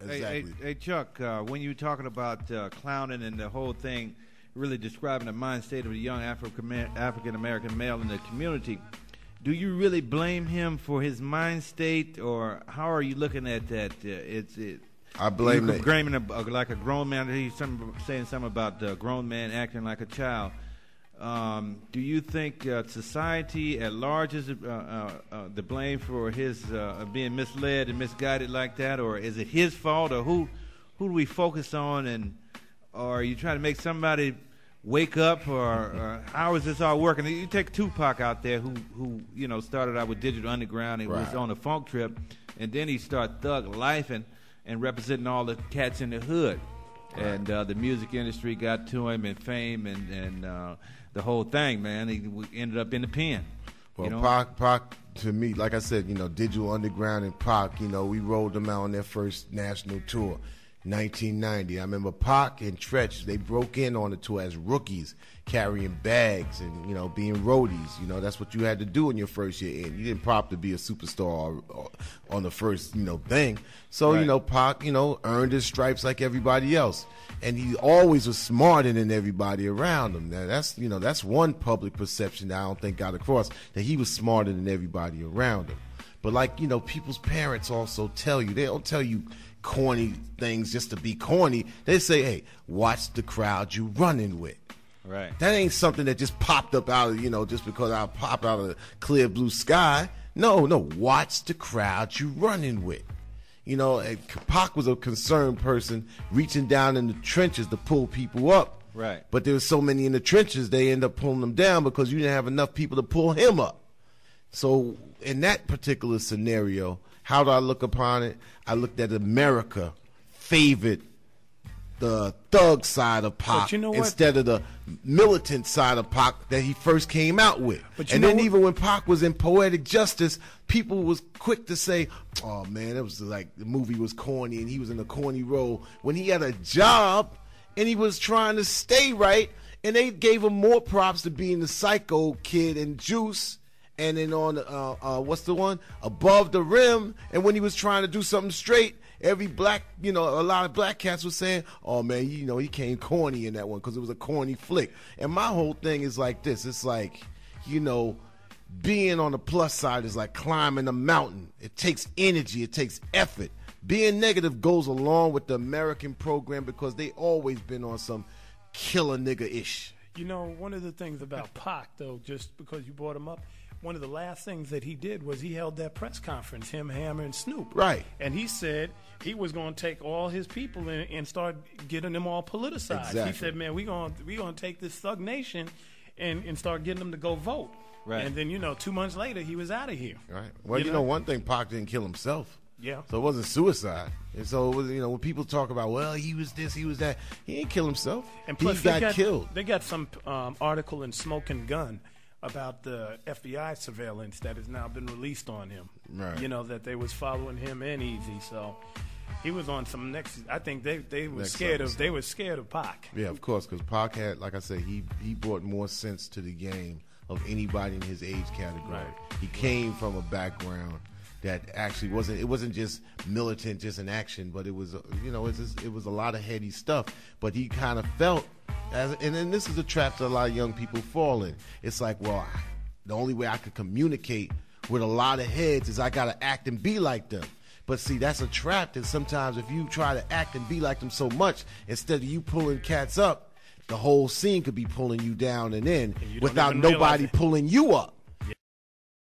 Exactly. Hey Chuck, when you were talking about clowning and the whole thing, really describing the mind state of a young African American male in the community, do you really blame him for his mind state, or how are you looking at that? I blame him like a grown man. He's saying something about a grown man acting like a child. Do you think society at large is the blame for his being misled and misguided like that, or is it his fault, or who do we focus on, and or are you trying to make somebody wake up, or how is this all working? You take Tupac out there, who started out with Digital Underground and was on a funk trip, and then he started thug life and representing all the cats in the hood, and the music industry got to him, and fame and the whole thing, man. He ended up in the pen. Well, Pac, to me, like I said, Digital Underground and Pac, we rolled them out on their first national tour. 1990. I remember Pac and Tretch, they broke in on the tour as rookies, carrying bags and, being roadies. That's what you had to do in your first year in. You didn't pop to be a superstar or on the first, thing. So, Pac, earned his stripes like everybody else. And he always was smarter than everybody around him. Now, that's one public perception that I don't think got across, that he was smarter than everybody around him. But like, people's parents also tell you, they don't tell you corny things just to be corny. They say, hey, watch the crowd you running with. Right. That ain't something that just popped up out of, just because I pop out of the clear blue sky. No, watch the crowd you running with. Pac was a concerned person reaching down in the trenches to pull people up. Right. But there was so many in the trenches, they end up pulling them down because you didn't have enough people to pull him up. So in that particular scenario, how do I look upon it? I looked at America favored the thug side of Pac instead of the militant side of Pac that he first came out with. And then even when Pac was in Poetic Justice, people was quick to say, oh man, it was like the movie was corny and he was in a corny role, when he had a job and he was trying to stay right, and they gave him more props to being the Psycho Kid and Juice. And then on, what's the one? Above the Rim. And when he was trying to do something straight, every black, a lot of black cats was saying, oh, man, he came corny in that one because it was a corny flick. And my whole thing is like this. It's like, being on the plus side is like climbing a mountain. It takes energy. It takes effort. Being negative goes along with the American program because they always been on some killer nigga-ish. One of the things about Pac, though, just because you brought him up, one of the last things that he did was he held that press conference, him, Hammer, and Snoop. Right. And he said he was going to take all his people and start getting them all politicized. Exactly. He said, man, we're going to take this Thug Nation and start getting them to go vote. Right. And then, 2 months later, he was out of here. Right. Well, one thing, Pac didn't kill himself. Yeah. So it wasn't suicide. And so, it was, when people talk about, well, he was this, he was that, he didn't kill himself. And plus, he got killed. They got some article in Smoking Gun about the FBI surveillance that has now been released on him. Right. That they was following him and Easy. So he was on some next. I think they were scared of. They were scared of Pac. Yeah, of course, because Pac had, like I said, he brought more sense to the game of anybody in his age category. Right. He came from a background that actually wasn't. It wasn't just militant, just an action, but it was. It was a lot of heady stuff. But he kind of felt. And then this is a trap that a lot of young people fall in. It's like, well, the only way I could communicate with a lot of heads is I got to act and be like them. But see, that's a trap that sometimes if you try to act and be like them so much, instead of you pulling cats up, the whole scene could be pulling you down and in without nobody pulling you up.